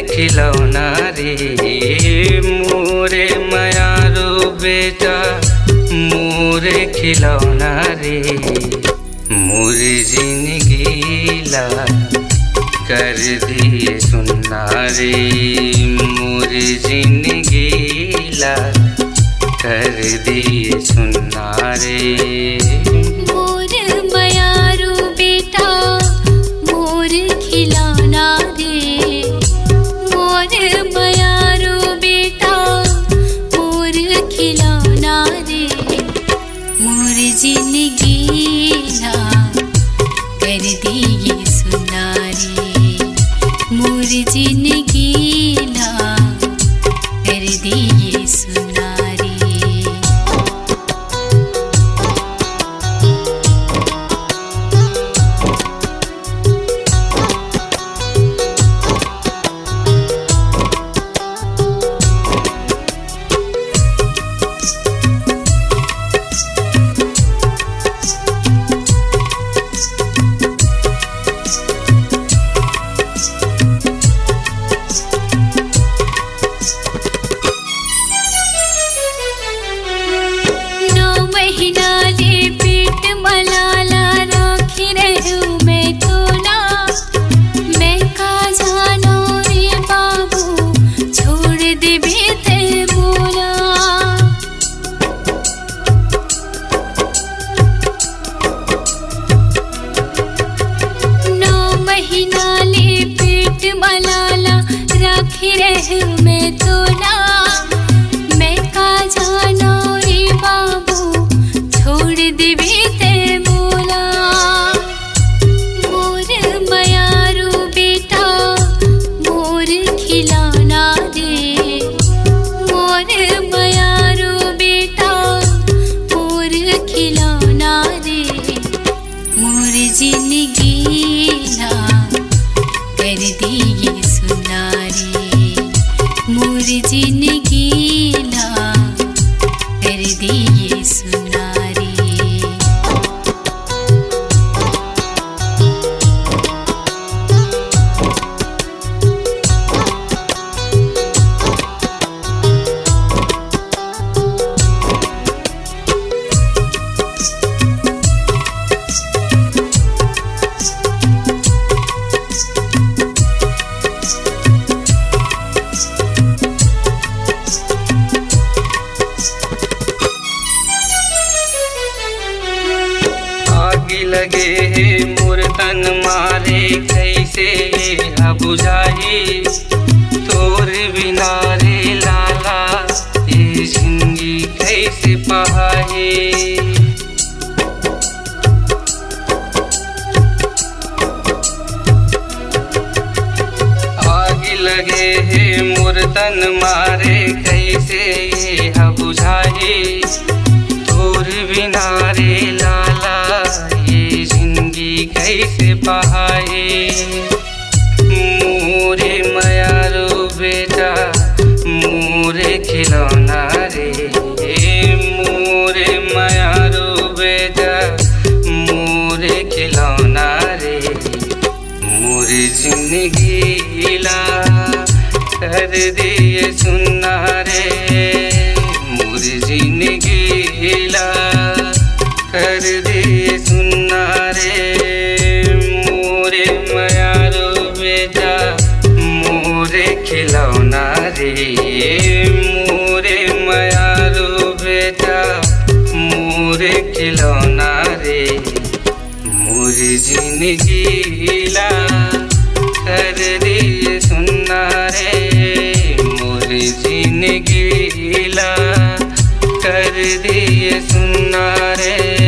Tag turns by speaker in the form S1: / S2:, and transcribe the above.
S1: खिलौना रे, मोरे मायारो बेटा मोरे खिलौना रे। मोरे जिंदगी लाल कर दिए सुन्ना रे, मोरे जिंदगी लाल कर दिए सुन्ना रे।
S2: मोर मायारो बेटा मोर खिलौना रे, मोर मायारो बेटा मोर खिलौना रे। मोर जिंदगी ना कर दिए सुन्ना रे, मोर जिंदगी ना कर दिए सुन्ना रे। मैं तो ना मैं का जानो रे बाबू छोड़ देबे ते बोला। मोर मायारो बेटा मोर खिलौना रे, मोर मायारो बेटा मोर खिलौना रे। मोर जिंदगी ना कर दिए सुन्ना रे, मोर जिंदगी ना कर दिए सुन्ना रे।
S1: लगे मोर तन मारे कैसे बुझाई, तोर बिना रे लाला ये जिंदगी कैसे पाए। आग लगे मोर तन मारे कैसे बुझाई, तोर बिना रे लाला कैसे पाए। मोरे मायारो बेटा मोरे खिलौना रे, मोरे मायारो बेटा मोरे खिलौना रे। मोरे जिंदगी ला कर दिए सुन्ना रे, मोरे जिंदगी ला कर दिए सुन्ना रे। मोरे मायारो बेटा मोरे खिलौना रे, मोरे मायारो बेटा मोरे खिलौना रे। मोरे जिंदगी ला कर दिए सुन्ना रे, मोरे जिंदगी ला कर दिए सुन्ना रे।